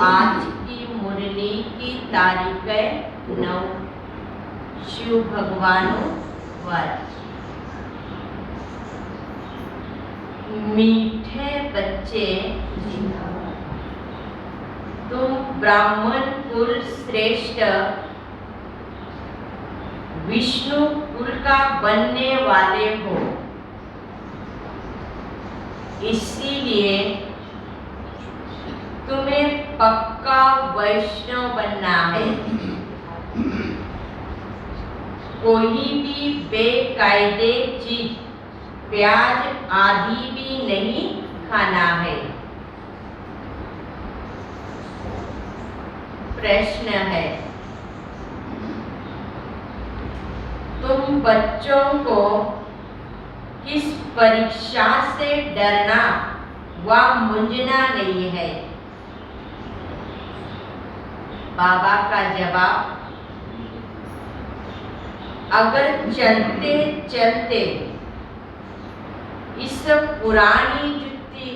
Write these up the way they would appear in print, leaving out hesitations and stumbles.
आज की मुरली की तारीख है 9 शिव भगवानो वर्ष। मीठे बच्चे तुम ब्राह्मण कुल श्रेष्ठ विष्णु कुल का बनने वाले हो, इसीलिए तुम्हें पक्का वैष्णव बनना है। कोई भी बेकायदे चीज प्याज आदि भी नहीं खाना है। प्रश्न है, तुम बच्चों को किस परीक्षा से डरना व मुंझना नहीं है। बाबा का जवाब, अगर चलते चलते इस पुरानी जुत्ती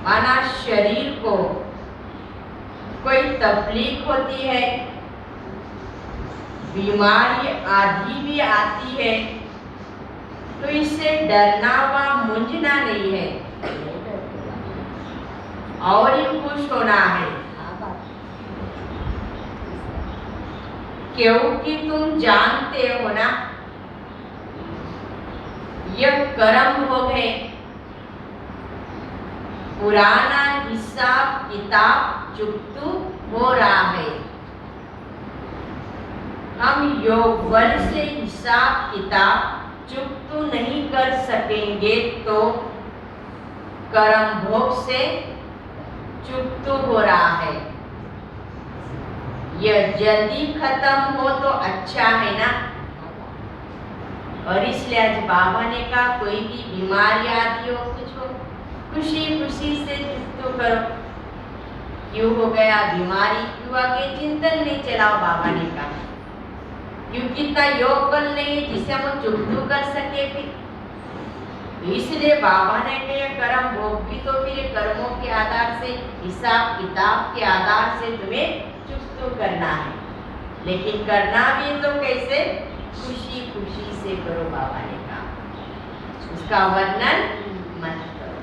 माना शरीर को कोई तकलीफ होती है, बीमारी आदि भी आती है, तो इससे डरना व मुंझना नहीं है और ही खुश होना है, क्योंकि तुम जानते हो ना यह कर्म हो गए, पुराना हिसाब किताब चुकतू हो रहा है। हम योग बल से हिसाब किताब चुकतू नहीं कर सकेंगे तो कर्म भोग से चुकतू हो रहा है। यह जल्दी खत्म हो तो अच्छा है ना। और इसलिए आज बाबा ने कहा कोई भी बीमारी आदि हो कुछ हो, खुशी खुशी से चुकतू करो। क्यों हो गया बीमारी, क्यों आगे चिंतन नहीं चलाओ, बाबा ने कहा क्योंकि इतना योग बल नहीं है जिसे हम चुकतू कर सके। फिर इसलिए बाबा ने कहा कर्म भोग भी तो फिर कर्मों के आधार से, हिसाब किताब के आधार से तुम्हें चुकतू करना है, लेकिन करना भी तो कैसे, खुशी खुशी से करो। बाबा ने कहा उसका वर्णन मत करो।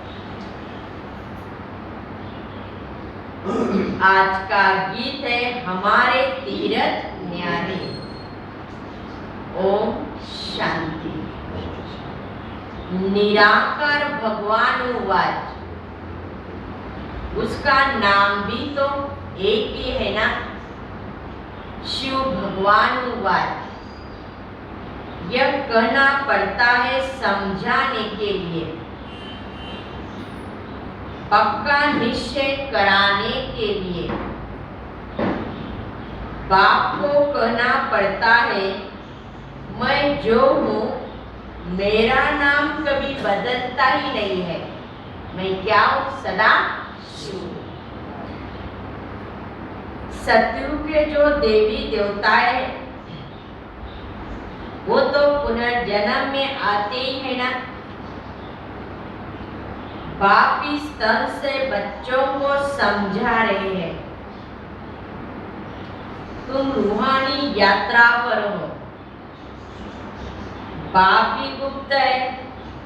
आज का गीत है हमारे तीरथ न्यारे। ओम शांति। निराकार भगवान उवाच, उसका नाम भी तो एक ही है ना, शिव भगवान उवाच। यह कहना पड़ता है समझाने के लिए, पक्का निश्चय कराने के लिए। बाप को कहना पड़ता है मैं जो हूँ मेरा नाम कभी बदलता ही नहीं है, मैं क्या हूँ सदा शिव। सतयुग के जो देवी देवताएं वो तो पुनर्जन्म में आते ही है ना। बाप इस तन से बच्चों को समझा रहे हैं, तुम रूहानी यात्रा पर हो। बाप भी गुप्त है,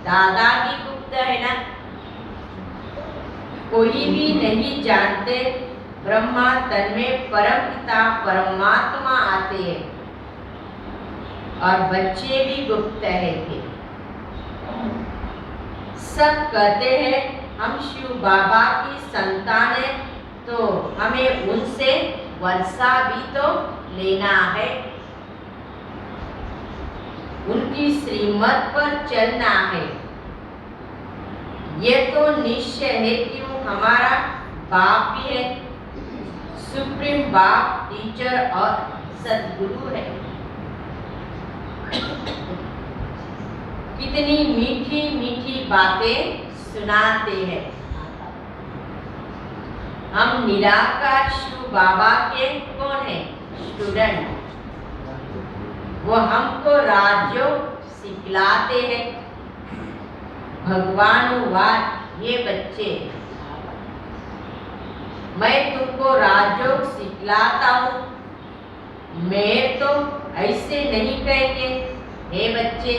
दादा भी गुप्त है ना, कोई भी नहीं जानते। ब्रह्मा तन में परम पिता परमात्मा आते हैं और बच्चे भी गुप्त है। फिर सब कहते हैं हम शिव बाबा की संतान है, तो हमें उनसे वर्षा भी तो लेना है, उनकी श्रीमत पर चलना है। ये तो निश्चय है कि वो हमारा बाप भी है, सुप्रीम बाप, टीचर और सदगुरु है। कितनी मीठी मीठी बातें सुनाते हैं। हम निराकार शिव बाबा के कौन है, स्टूडेंट। वो हमको राजयोग सिखलाते हैं। भगवान वाद, ये बच्चे मैं तुमको राजयोग सिखलाता हूँ, मैं तो ऐसे नहीं कहेंगे। हे बच्चे,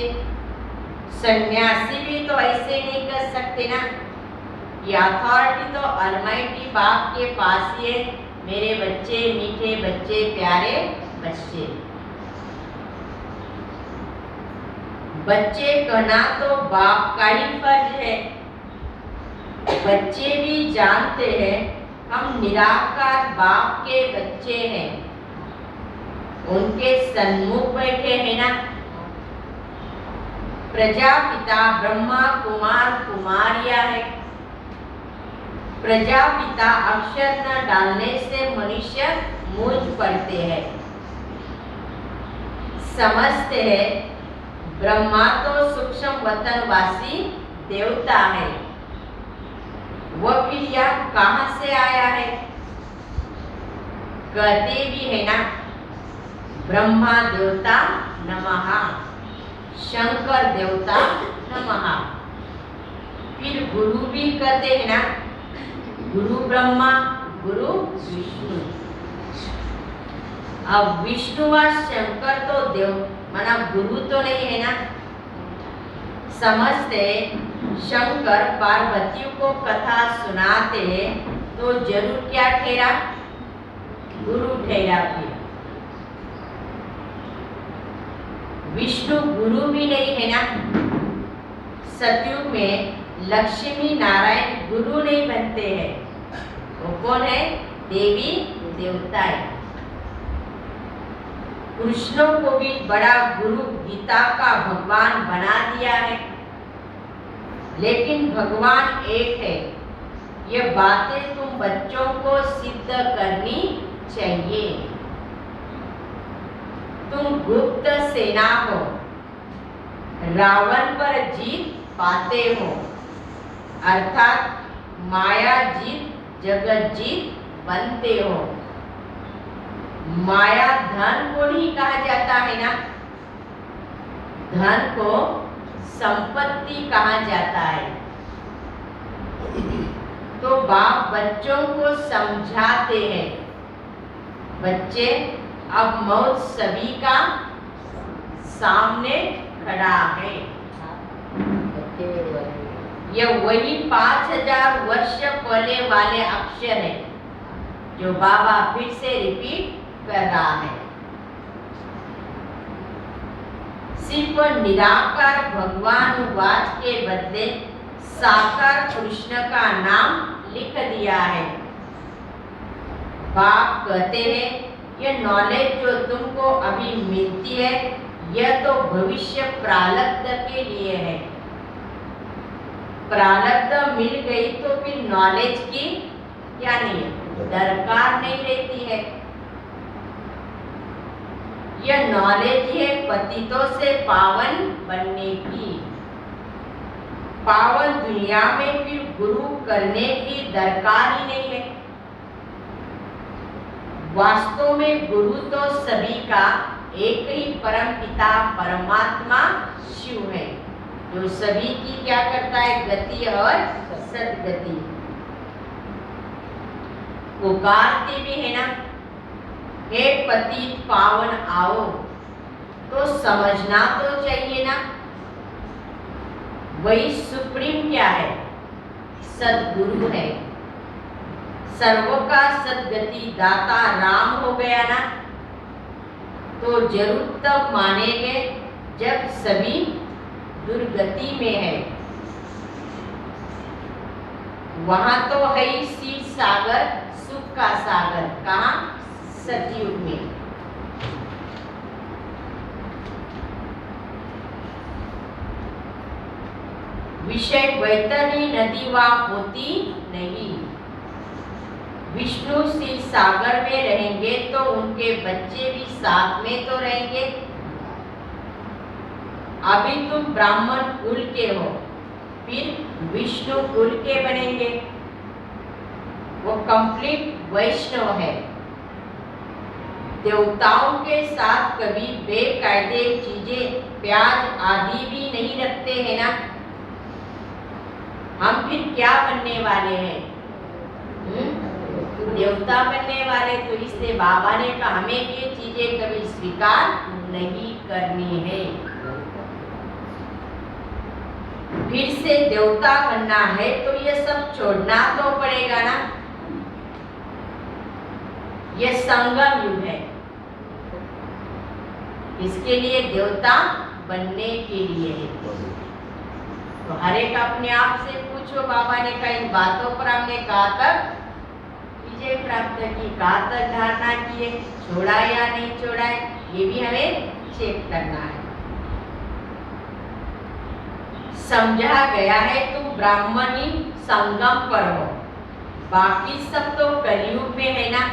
सन्यासी भी तो ऐसे नहीं कर सकते ना। ये अथॉरिटी तो अलमाइटी बाप के पास ही है। मेरे बच्चे, मीठे बच्चे, प्यारे बच्चे, बच्चे कहना तो बाप का ही फर्ज है। बच्चे भी जानते हैं हम निराकार बाप के बच्चे हैं, उनके सन्मुख बैठे हैं ना। प्रजापिता ब्रह्मा कुमार कुमारिया है। प्रजापिता अक्षर न डालने से मनुष्य मूर्छ पड़ते हैं। समझते हैं ब्रह्मा तो सूक्ष्म वतनवासी देवता है, वह फिर यह कहाँ से आया है? कहते भी है ना, ब्रह्मा देवता नमः, शंकर देवता नमः। फिर गुरु भी कहते हैं ना, गुरु ब्रह्मा गुरु विष्णु। अब विष्णु और शंकर तो देव माना गुरु तो नहीं है ना। समझते शंकर पार्वती को कथा सुनाते तो जरूर क्या ठहरा? गुरु ठहरा। फिर विष्णु गुरु भी नहीं है ना। सतयुग में लक्ष्मी नारायण गुरु नहीं बनते हैं, वो कौन है? देवी देवता है। कृष्ण को भी बड़ा गुरु गीता का भगवान बना दिया है, लेकिन भगवान एक है। ये बातें तुम बच्चों को सिद्ध करनी चाहिए। तुम गुप्त सेना हो, रावण पर जीत पाते हो, अर्थात माया जीत जगत जीत बनते हो। माया धन को नहीं कहा जाता है ना, धन को संपत्ति कहा जाता है। तो बाप बच्चों को समझाते हैं, बच्चे अब मौत सभी का सामने खड़ा है। यह वही 5000 वर्ष पहले वाले अक्षर है जो बाबा फिर से रिपीट कर रहा है। सिर्फ निराकार भगवान वाच के बदले साकार कृष्ण का नाम लिख दिया है। बाप कहते हैं यह नॉलेज जो तुमको अभी मिलती है, यह तो भविष्य प्रारब्ध के लिए है। प्रारब्ध मिल गई तो फिर नॉलेज की क्या नहीं दरकार नहीं रहती है। यह नॉलेज है पतितों से पावन बनने की। पावन दुनिया में फिर गुरु करने की दरकार ही नहीं है। वास्तव में गुरु तो सभी का एक ही परम पिता परमात्मा शिव है, जो सभी की क्या करता है? गति और सदगति। पुकारते भी है ना, हे पतित पावन आओ, तो समझना तो चाहिए ना। वही सुप्रीम क्या है? सदगुरु है। सर्व का सदगति दाता राम हो गया ना, तो जरूर तब मानेंगे जब सभी दुर्गति में है। वहां तो है ही क्षीर सागर, सुख का सागर। कहाँ? सतयुग में। विषय वैतरणी नदी वहां होती नहीं। विष्णु क्षीर सागर में रहेंगे तो उनके बच्चे भी साथ में तो रहेंगे। अभी तुम ब्राह्मण कुल के हो, फिर विष्णु कुल के बनेंगे। वो कंप्लीट वैष्णव है। देवताओं के साथ कभी बेकायदे चीजें प्याज आदि भी नहीं रखते हैं ना। हम फिर क्या बनने वाले हैं? देवता बनने वाले। तो इसलिए बाबा ने कहा हमें ये चीजें कभी स्वीकार नहीं करनी है। फिर से देवता बनना है तो ये सब छोड़ना तो पड़ेगा ना। ये संगम युग है, इसके लिए देवता बनने के लिए है। तो हर एक अपने आप से पूछो। बाबा ने कहा इन बातों पर हमने कहा तक विजय प्राप्त की, कहा तक धारणा किए, छोड़ा या नहीं छोड़ा है, ये भी हमें चेक करना है। समझा गया है तुम ब्राह्मणी संगम पर हो, बाकी सब तो कलयुग में है ना।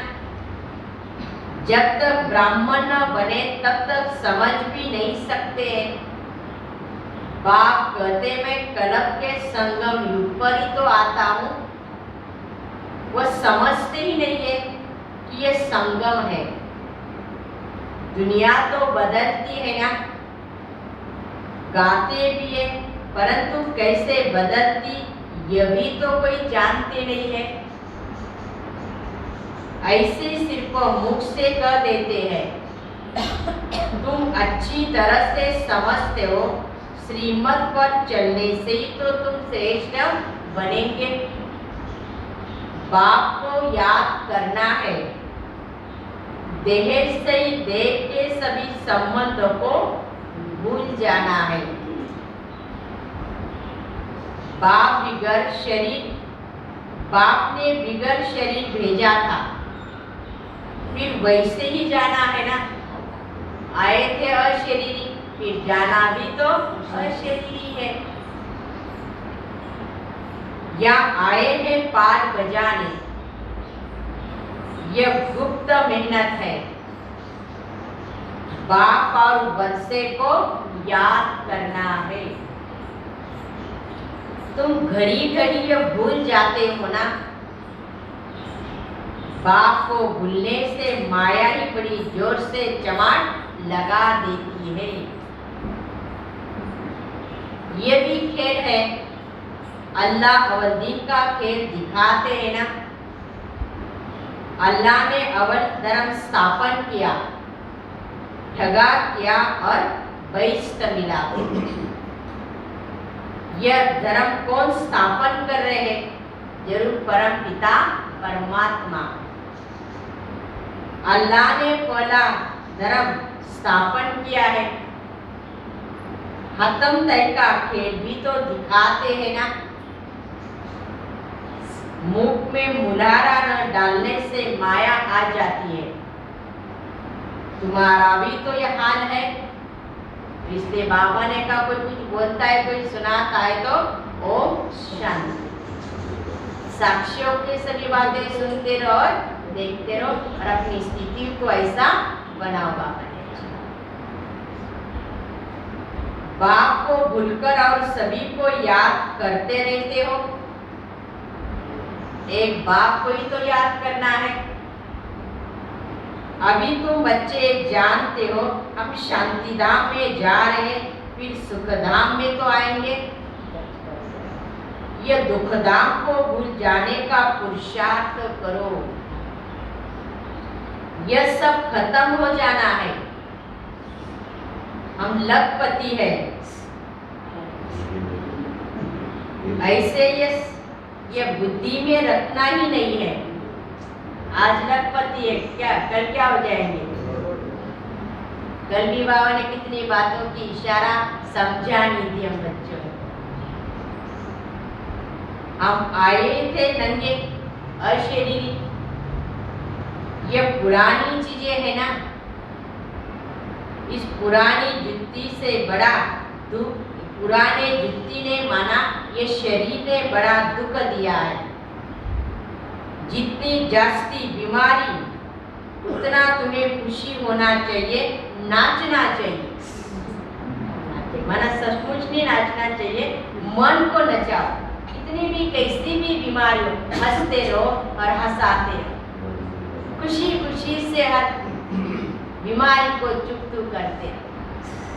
जब तक ब्राह्मण न बने तब तक समझ भी नहीं सकते हैं। बाप कहते मैं कलप के संगम युग पर ही तो आता हूँ, वह समझते ही नहीं है कि ये संगम है। दुनिया तो बदलती है ना, गाते भी है, परंतु कैसे बदलती यह भी तो कोई जानते नहीं है। ऐसे सिर्फ मुख से कह देते हैं। तुम अच्छी तरह से समझते हो, श्रीमत पर चलने से ही तो तुम श्रेष्ठ बनेंगे। बाप को याद करना है, देह से ही देह के सभी संबंधों को भूल जाना है। बाप ने बिगर शरीर भेजा था, फिर वैसे ही जाना है ना। आए थे अशरीरी, फिर जाना भी तो अशरीरी है। या आए हैं पार बजाने, यह गुप्त मेहनत है। बाप और वर्षे को याद करना है। तुम घड़ी घड़ी ये भूल जाते हो ना। बाप को भूलने से माया ही बड़ी जोर से चमाट लगा देती है। ये भी खेल है, अल्लाह अवल का खेल दिखाते हैं ना। अल्लाह ने अवल धर्म स्थापन किया, ठगा किया और बहिष्ठ मिला। यह धर्म कौन स्थापन कर रहे हैं? जरूर परम पिता परमात्मा। अल्लाह ने पहला धर्म स्थापन किया है। हतम तय का खेल भी तो दिखाते हैं ना। मुख में मुलारा न डालने से माया आ जाती है। तुम्हारा भी तो यह हाल है। इसलिए बाबा ने कहा कोई कुछ बोलता है, कोई सुनाता है तो ओम शांति। साक्षियों के सभी बातें सुनते रहो और देखते रहो और अपनी स्थिति को ऐसा बनाओ। बाप को भूलकर और सभी को याद करते रहते हो। एक बाप को ही तो याद करना है। अभी तुम बच्चे जानते हो हम शांति धाम में जा रहे हैं, फिर सुख धाम में तो आएंगे। ये दुख धाम को भूल जाने का पुरुषार्थ करो। यह सब खत्म हो जाना है। हम लखपति है। ऐसे ये बुद्धि में रखना ही नहीं है। आज लखपति है, क्या कल क्या हो जाएंगे? कल भी बाबा ने कितनी बातों की इशारा समझानी थी हम बच्चों को। हम आए थे नंगे अशरीरी। ये पुरानी चीजें है ना। इस पुरानी जुत्ती से बड़ा दुख, पुराने जुत्ती ने माना ये शरीर ने बड़ा दुख दिया है। जितनी जास्ती बीमारी उतना तुम्हें खुशी होना चाहिए, नाचना चाहिए। मन सचमुच नहीं नाचना चाहिए, मन को नचाओ। कितनी भी कैसी भी बीमारी हो, हंसते रहो और हंसाते रहो। खुशी खुशी से हर बीमारी को चुप करते रहो।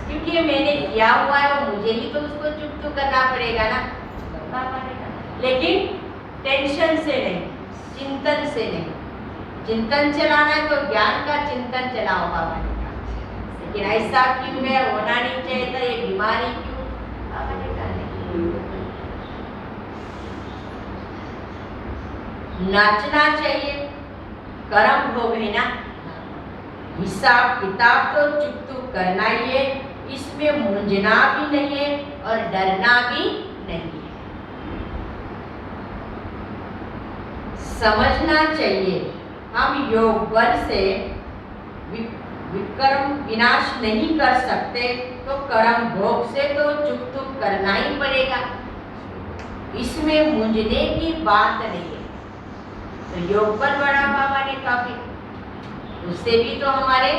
क्योंकि मैंने किया हुआ है वो मुझे ही तो उसको चुप करना पड़ेगा ना। लेकिन टेंशन से नहीं, चिंतन से नहीं। चिंतन चलाना है तो ज्ञान का चिंतन चलाओ बाबा ने कहा। लेकिन ऐसा क्यों है, होना नहीं चाहिए था, ये बीमारी क्यों? बाबा ने कहा नाचना चाहिए। कर्म भोग है ना, हिसाब किताब तो चुप करना ही है। इसमें मुंझना भी नहीं है और डरना भी नहीं है। समझना चाहिए हम योग बल से विकर्म विनाश नहीं कर सकते, तो कर्म भोग से तो चुप करना ही पड़ेगा। इसमें मुंझने की बात नहीं है। तो योग बल बड़ा बाबा ने काफी उससे भी तो हमारे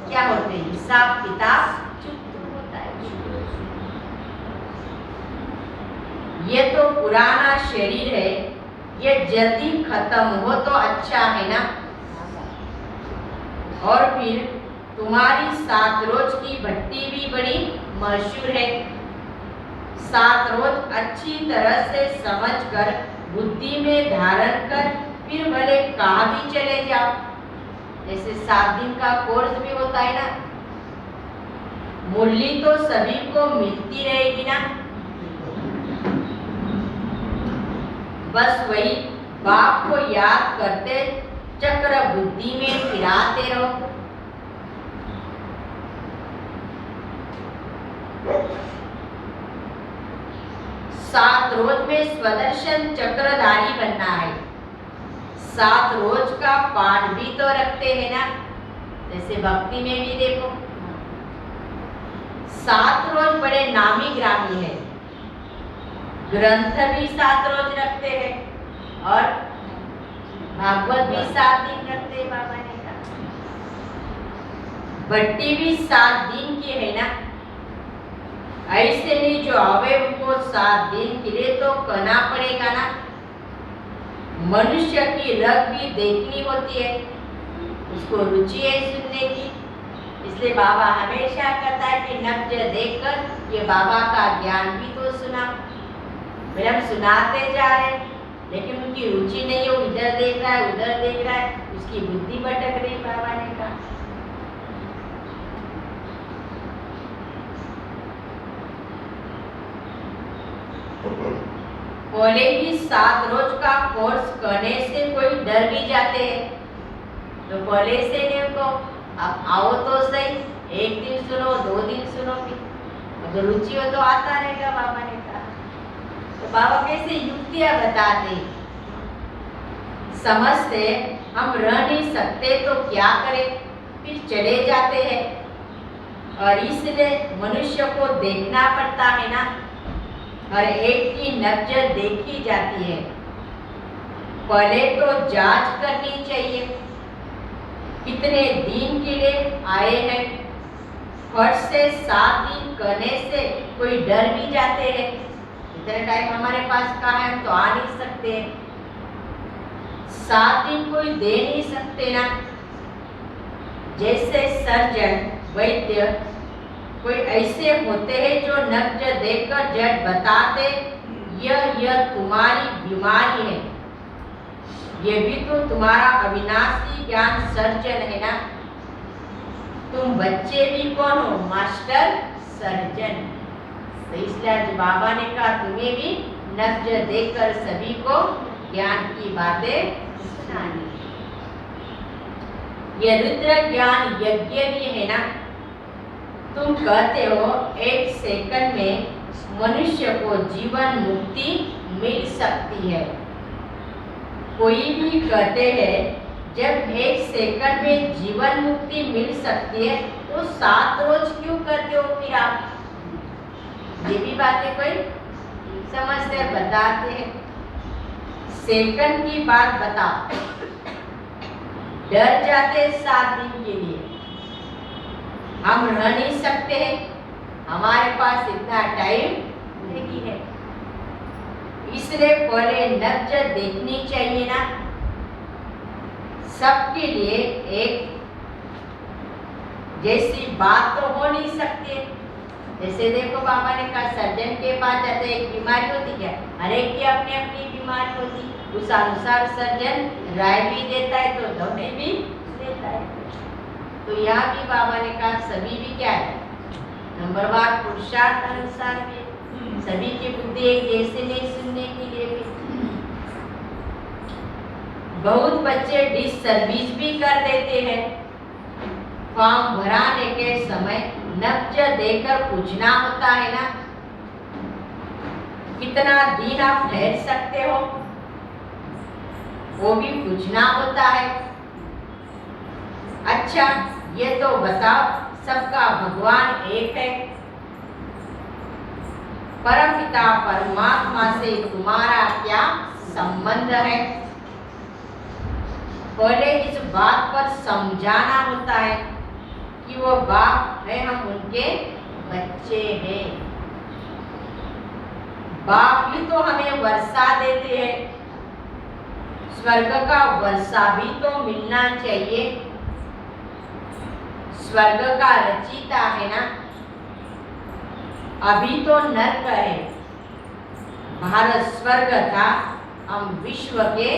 क्या होते हैं, हिसाब किताब चुप होता है। ये तो पुराना शरीर है, ये जल्दी खत्म हो तो अच्छा है ना। और फिर तुम्हारी 7 रोज की भट्टी भी बड़ी मशहूर है। 7 रोज अच्छी तरह से समझकर बुद्धि में धारण कर फिर भले कहाँ भी चले जाओ। जैसे 7 दिन का कोर्स भी होता है ना, मुरली तो सभी को मिलती रहेगी ना। बस वही बाप को याद करते चक्र बुद्धि में फिराते रहो। सात रोज में स्वदर्शन चक्रधारी बनना है। 7 रोज का पाठ भी तो रखते हैं ना, जैसे भक्ति में भी देखो 7 रोज बड़े नामी ग्रामी है। ग्रंथ भी 7 रोज रखते हैं और भागवत भी 7 दिन रखते हैं बाबा ने कहा। भट्टी भी 7 दिन की है ना। ऐसे नहीं जो आवे उनको 7 दिन के लिए तो करना पड़ेगा ना। मनुष्य की रग भी देखनी होती है, उसको रुचि है सुनने की। इसलिए बाबा हमेशा कहता है कि नब्ज देखकर ये बाबा का ज्ञान भी तो सुना। फिर हम सुनाते जा रहे हैं लेकिन उनकी रुचि नहीं है, वो इधर देख रहा है उधर देख रहा है, उसकी बुद्धि भटक रही। बाबा ने कहा पहले ही 7 रोज का कोर्स करने से कोई डर भी जाते हैं, तो पहले से नहीं उनको अब आओ तो सही, 1 दिन सुनो 2 दिन सुनो, फिर अगर रुचि हो तो आता रहेगा। बाबा ने कहा तो बाबा कैसे युक्तियां बताते, समझते हम रह नहीं सकते तो क्या करें, फिर चले जाते हैं। और इसलिए मनुष्य को देखना पड़ता है ना, हर एक की नजर देखी जाती है। पहले तो जांच करनी चाहिए कितने दिन के लिए आए हैं। फट से 7 दिन करने से कोई डर भी जाते हैं, इतना टाइम हमारे पास कहाँ है, हम तो आ नहीं सकते। 7 दिन कोई दे नहीं सकते ना। जैसे सर्जन वैद्य कोई ऐसे होते हैं जो नब्ज देखकर जड़ बताते यह तुम्हारी बीमारी है, ये भी तो तुम्हारा अविनाशी ज्ञान सर्जन है ना। तुम बच्चे भी कौन हो, मास्टर सर्जन। तो इसलिए आज बाबा ने कहा तुम्हें भी नब्ज देखकर सभी को ज्ञान की बातें सुनानी। ये रुद्र ज्ञान यज्ञ भी है ना। तुम कहते हो 1 सेकंड में मनुष्य को जीवन मुक्ति मिल सकती है। कोई भी कहते हैं जब 1 सेकंड में जीवन मुक्ति मिल सकती है तो 7 रोज क्यों करते हो फिर आप? ये भी बातें कोई समझते बताते हैं। सेकंड की बात बताओ, डर जाते 7 दिन के लिए, हम रह नहीं सकते हैं, हमारे पास इतना टाइम नहीं है। इसलिए पहले नब्ज देखनी चाहिए ना। सबके लिए एक जैसी बात तो हो नहीं सकती। जैसे देखो बाबा ने कहा सर्जन के पास जाते एक बीमारी होती क्या, हर एक की अपनी अपनी बीमारी होती, उस अनुसार सर्जन राय भी देता है तो दवाई भी देता है। तो यहाँ भी बाबा ने कहा सभी भी क्या है, नंबरवार पुरुषार्थ अनुसार भी सभी की बुद्धि एक जैसे नहीं सुनने के लिए भी। बहुत बच्चे डिससर्विस भी कर देते हैं। फॉर्म भराने के समय नब्ज देकर पूछना होता है ना, कितना दिन आप ठहर सकते हो, वो भी पूछना होता है। अच्छा ये तो बताओ सबका भगवान एक है, परमपिता परमात्मा से तुम्हारा क्या संबंध है? पहले इस बात पर समझाना होता है कि वो बाप है, हम उनके बच्चे हैं। बाप ही तो हमें वर्षा देते हैं, स्वर्ग का वर्षा भी तो मिलना चाहिए। स्वर्ग का रचिता है ना, अभी तो नर्क है। भारत स्वर्ग था, हम विश्व के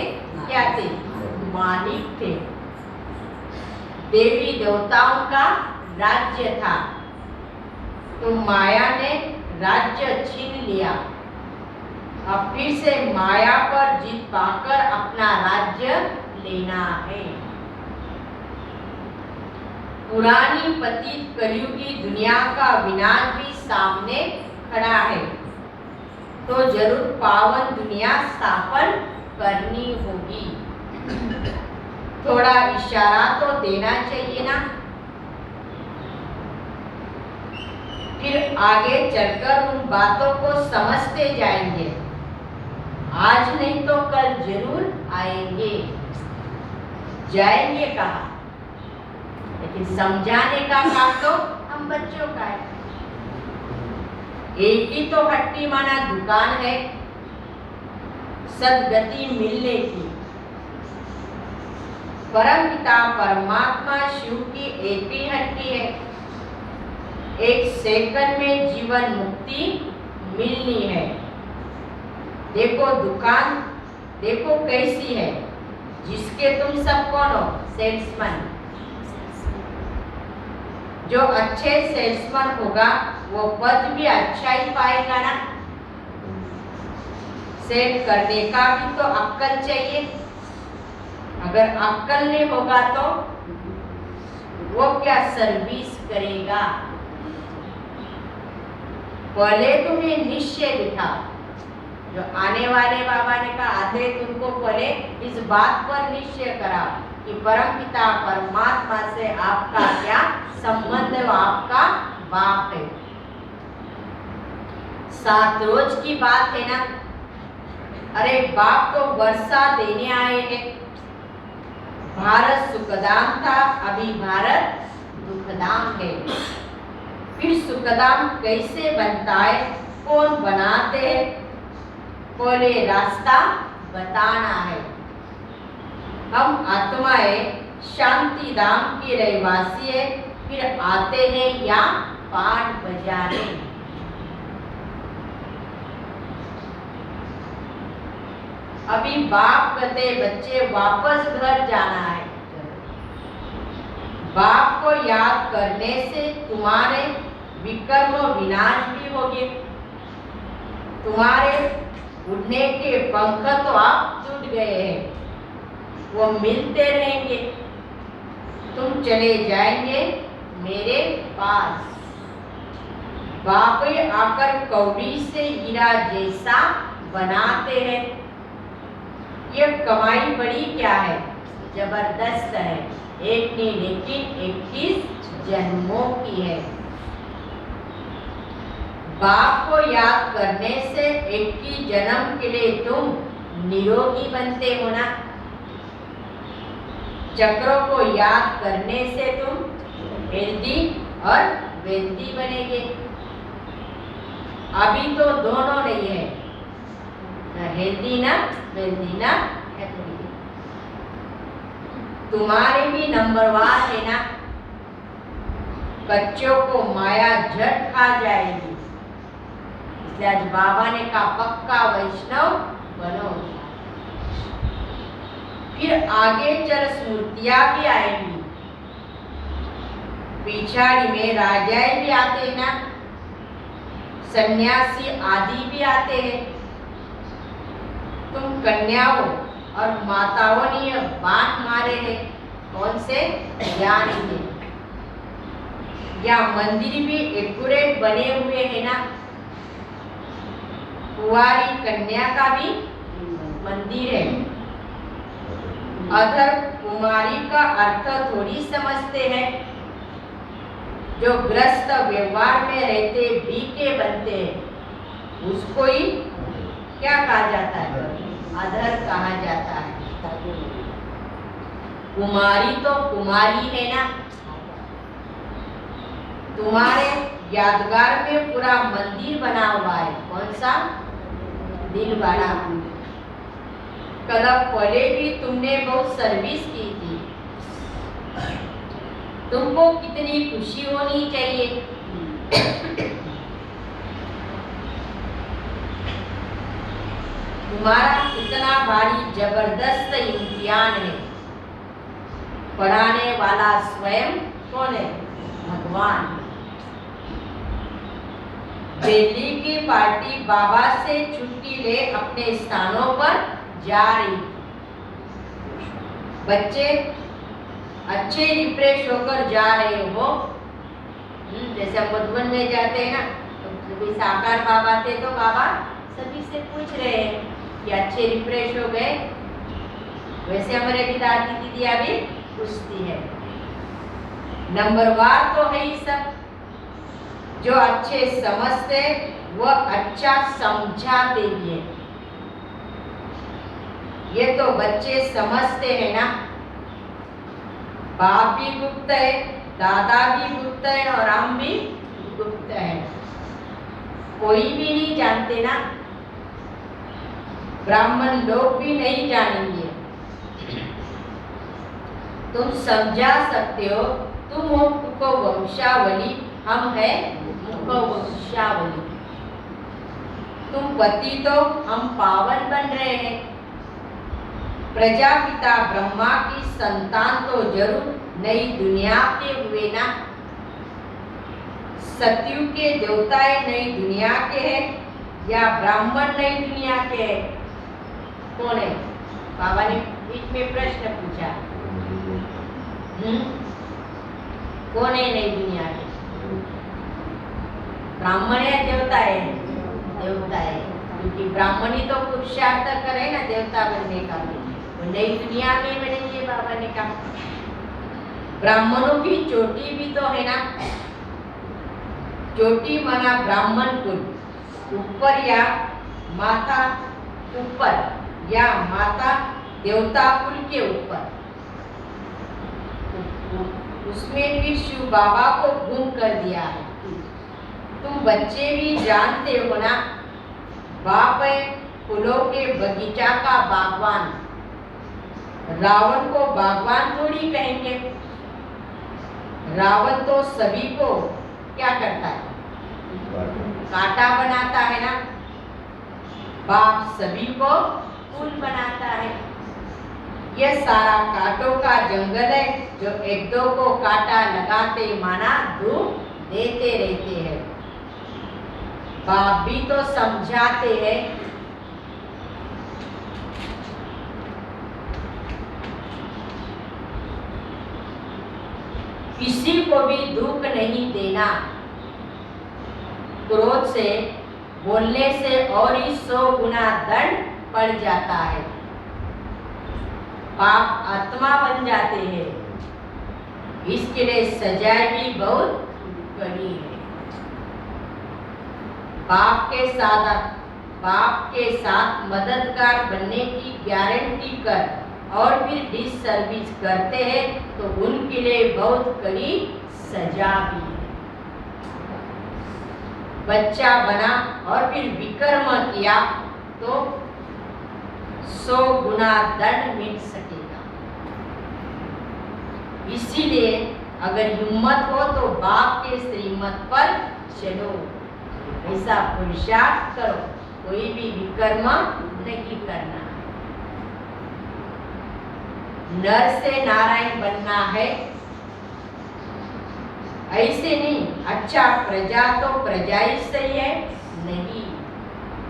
क्या थे? मालिक थे। देवी देवताओं का राज्य था, तो माया ने राज्य छीन लिया। अब फिर से माया पर जीत पाकर अपना राज्य लेना है। पुरानी पतित कलयुगी दुनिया का विनाश भी सामने खड़ा है, तो जरूर पावन दुनिया स्थापन करनी होगी। थोड़ा इशारा तो देना चाहिए ना। फिर आगे चलकर उन बातों को समझते जाएंगे। आज नहीं तो कल जरूर आएंगे। जाएंगे कहाँ? लेकिन समझाने का काम तो हम बच्चों का है। एक ही तो हट्टी माना दुकान है सदगति मिलने की। परम पिता परमात्मा शिव की एक ही हट्टी है। एक सेकंड में जीवन मुक्ति मिलनी है। देखो दुकान देखो कैसी है, जिसके तुम सब कौन हो? सेल्समैन। जो अच्छे सेल्समैन होगा वो पद भी अच्छा ही पाएगा ना। सेल करने का भी तो अक्ल चाहिए। अगर अक्ल नहीं होगा तो वो क्या सर्विस करेगा? पहले तुम्हें निश्चय बिठा। जो आने वाले बाबा ने कहा आधे तुमको पहले इस बात पर निश्चय करा कि परम पिता परमात्मा से आपका क्या संबंध है, वो आपका बाप है। 7 रोज की बात है ना। अरे बाप तो वर्षा देने आए हैं। भारत सुखधाम था, अभी भारत दुखधाम है। फिर सुखधाम कैसे बनता है, कौन बनाते हैं? पहले रास्ता बताना है। हम आत्माएं शांति धाम की रहवासी है, फिर आते हैं या पाठ बजाने। अभी बाप कहते बच्चे वापस घर जाना है। बाप को याद करने से तुम्हारे विकर्म विनाश भी होंगे। तुम्हारे उड़ने के पंख तो आप टूट गए हैं, वो मिलते रहेंगे। तुम चले जाएंगे मेरे पास। बाप आकर कौड़ी से हीरा जैसा बनाते हैं। ये कमाई बड़ी क्या है, जबरदस्त है। एक नहीं लेकिन 21 जन्मों की है। बाप को याद करने से 21 जन्म के लिए तुम निरोगी बनते हो ना। चक्रों को याद करने से तुम हेल्दी और वेल्दी बनेंगे। अभी तो दोनों नहीं है, ना हेल्दी ना वेल्दी ना हैप्पी। तुम्हारे भी नंबरवार है ना। बच्चों को माया झट खा जाएगी, इसलिए आज बाबा ने कहा पक्का वैष्णव बनो। फिर आगे चल स्मृतियां भी आएंगी। पिछाड़ी में राजाएं भी आते हैं ना, सन्यासी आदि भी आते हैं। तुम कन्याओं और माताओं ने यह बात मारे हैं, कौन से? ज्ञान के। या मंदिर भी एक्यूरेट बने हुए हैं ना। कुंवारी कन्या का भी मंदिर है। अधर कुमारी का अर्थ थोड़ी समझते हैं। जो ग्रस्त व्यवहार में रहते बीके बनते हैं, उसको ही क्या कहा जाता है? अधर कहा जाता है। कुमारी तो कुमारी है ना। तुम्हारे यादगार में पूरा मंदिर बना हुआ है। कौन सा? दिल वाला। कल पहले भी तुमने बहुत सर्विस की थी। तुमको कितनी खुशी होनी चाहिए। तुम्हारा इतना भारी जबरदस्त इम्तिहान है। पढ़ाने वाला स्वयं कौन है? भगवान। दिल्ली की पार्टी बाबा से छुट्टी ले अपने स्थानों पर जा रही। बच्चे अच्छे रिफ्रेश होकर जा रहे हो। जैसे हम मधुबन में जाते हैं ना, तो साकार बाबा थे तो बाबा सभी से पूछ रहे हैं कि अच्छे रिफ्रेश हो गए। वैसे हमारे भी दादी दीदियाँ भी पूछती है। नंबरवार तो है ही सब। जो अच्छे समझते वो अच्छा समझाते भी है। ये तो बच्चे समझते हैं ना। बाप भी गुप्त है, दादा भी गुप्त है और हम भी गुप्त है। कोई भी नहीं जानते ना। ब्राह्मण लोग भी नहीं जानेंगे। तुम समझा सकते हो। तुम हो मुख वंशावली, हम है मुख वंशावली। तुम पति तो हम पावन बन रहे हैं। प्रजापिता ब्रह्मा की संतान तो जरूर नई दुनिया के हुए ना। सतयुग के देवताएं नई दुनिया के हैं या ब्राह्मण नई दुनिया के हैं? कौन है? बाबा ने बीच में प्रश्न पूछा। कौन है नई दुनिया के? ब्राह्मण या देवता है? देवता है, क्योंकि ब्राह्मण ही तो पुरुषार्थ करे ना देवता बनने का भी। वो नई दुनिया में बनेंगे बाबा ने कहा। ब्राह्मणों की चोटी भी तो है ना। चोटी माना ब्राह्मण कुल, ऊपर या माता ऊपर या माता देवता कुल के ऊपर। उसमें भी शिव बाबा को गुम कर दिया है। तुम बच्चे भी जानते हो ना। बाप है फूलों के बगीचा का बागवान। रावण को बागवान थोड़ी कहेंगे। रावण तो सभी को क्या करता है? कांटा बनाता है ना। बाप सभी को फूल बनाता है। यह सारा कांटों का जंगल है जो एक दो को कांटा लगाते माना धूप देते रहते हैं। बाप भी तो समझाते हैं। किसी को भी दुख नहीं देना। क्रोध से बोलने से और ही 100 गुना दंड पड़ जाता है। पाप आत्मा बन जाते हैं। इसके लिए सजाएं भी बहुत कड़ी है। बाप के साथ मददगार बनने की गारंटी कर और फिर डिससर्विस करते हैं तो उनके लिए बहुत कड़ी सजा भी है। बच्चा बना और फिर विकर्म किया तो 100 गुना दंड मिल सकेगा। इसीलिए अगर हिम्मत हो तो बाप के श्रीमत पर चलो। ऐसा पुरुषार्थ करो। कोई भी विकर्म नहीं करना। नर से नारायण बनना है ऐसे नहीं। अच्छा प्रजा तो प्रजा ही सही है नहीं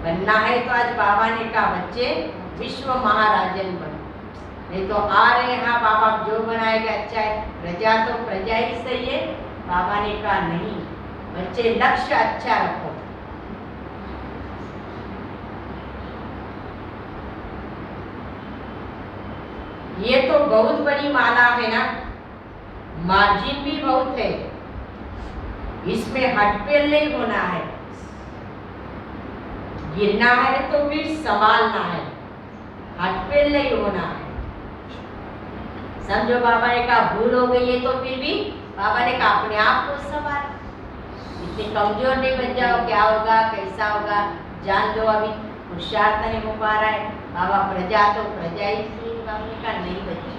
बनना है तो आज बाबा ने कहा बच्चे विश्व महाराजन बनो। नहीं तो आ रहे हाँ बाबा जो बनाएगा अच्छा है। प्रजा तो प्रजा ही सही है। बाबा ने कहा नहीं बच्चे लक्ष्य अच्छा रखो। ये तो बहुत बड़ी माला है ना। मार्जिन भी बहुत है। इसमें हटफेल नहीं होना है। गिरना है तो फिर संभालना है। हटफेल नहीं होना है। समझो बाबा ने कहा भूल हो गई है तो फिर भी बाबा ने कहा अपने आप को संभाल, इतने कमजोर नहीं बन जाओ, क्या होगा कैसा होगा जान दो, अभी पुरुषार्थ नहीं हो पा रहा है। बाबा प्रजा तो प्रजा ही थी, बाबा ने कहा नहीं बच्चे,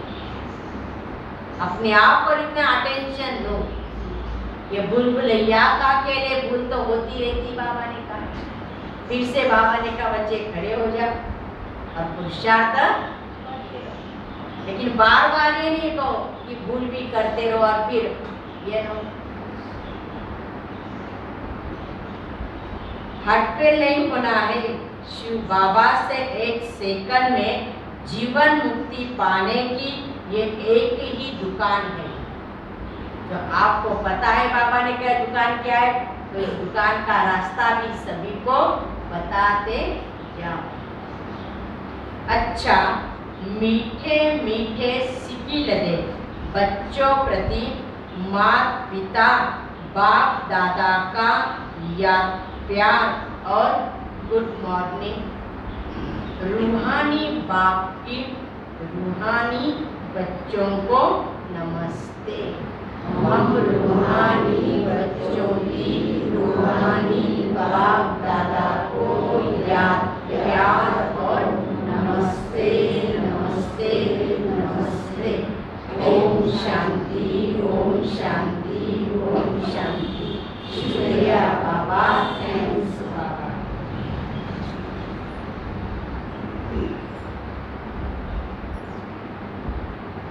अपने आप पर इतना अटेंशन दो। ये बुलबुलैया का अकेले भूल तो होती रहती, बाबा ने कहा। फिर से बाबा ने कहा बच्चे खड़े हो जाओ और पुरुषार्थ, लेकिन बार बार ये नहीं कहो कि भूल भी करते रहो और फिर ये नो हटफेल नहीं होना है। शिव बाबा से एक सेकंड में जीवन मुक्ति पाने की ये एक ही दुकान है। तो आपको पता है बाबा ने क्या दुकान क्या है, तो इस दुकान का रास्ता भी सभी को बताते जाओ। अच्छा, मीठे मीठे सिकी लदे बच्चों प्रति माता पिता बाप दादा का याद प्यार और गुड मॉर्निंग। रूहानी बाप की रूहानी बच्चों को नमस्ते। हम रूहानी बच्चों की रूहानी बाप दादा को याद प्यार और नमस्ते नमस्ते नमस्ते। ओम शांति ओम शांति ओम शांति। शुक्रिया बाबा, थैंक्स बाबा।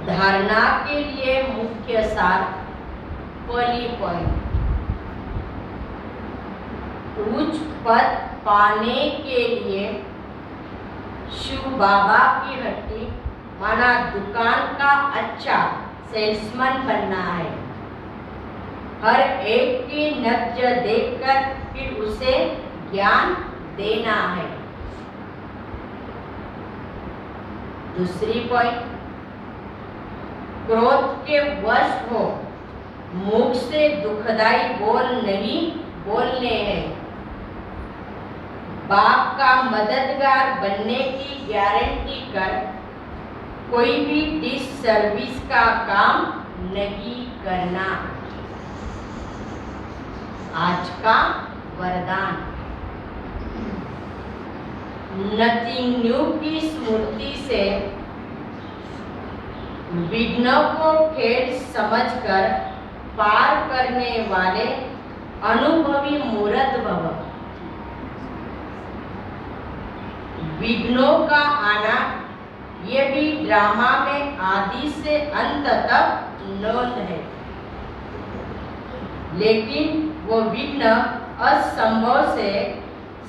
धारणा के लिए मुख्य सार, पहली पॉइंट, उच्च पद पाने के लिए शिव बाबा की हट्टी माना दुकान का अच्छा सेल्समैन बनना है। हर एक की नब्ज देखकर फिर उसे ज्ञान देना है। दूसरी पॉइंट, क्रोध के वश हो मुख से दुखदाई बोल नहीं बोलने हैं। बाप का मददगार बनने की गारंटी कर कोई भी डिससर्विस का काम नहीं करना। आज का वरदान, नथिंग न्यू की स्मृति से विघ्नों को खेल समझकर पार करने वाले अनुभवी मूर्त भव। विघ्नों का आना ये भी ड्रामा में आदि से अंत तक नोंद है, लेकिन वो विघ्न असंभव से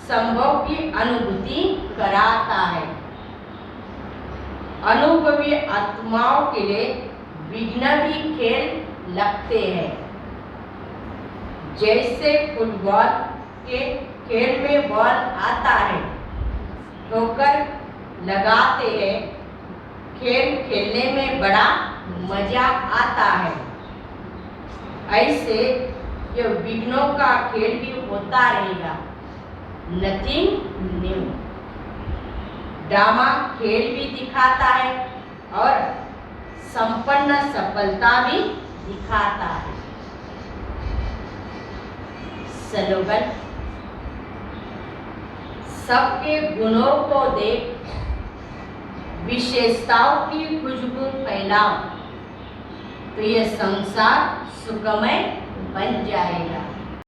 संभव की अनुभूति कराता है। अनुभवी आत्माओं के लिए विघ्न भी खेल लगते हैं। जैसे फुटबॉल के खेल में बॉल आता है, ठोकर लगाते हैं, खेल खेलने में बड़ा मजा आता है। ऐसे ये विघ्नों का खेल भी होता रहेगा। नथिंग न्यू ड्रामा खेल भी दिखाता है और संपन्न सफलता भी दिखाता है। स्लोगन, सबके गुणों को देख विशेषताओं की खुशबू फैलाओ तो ये संसार सुखमय बन जाएगा।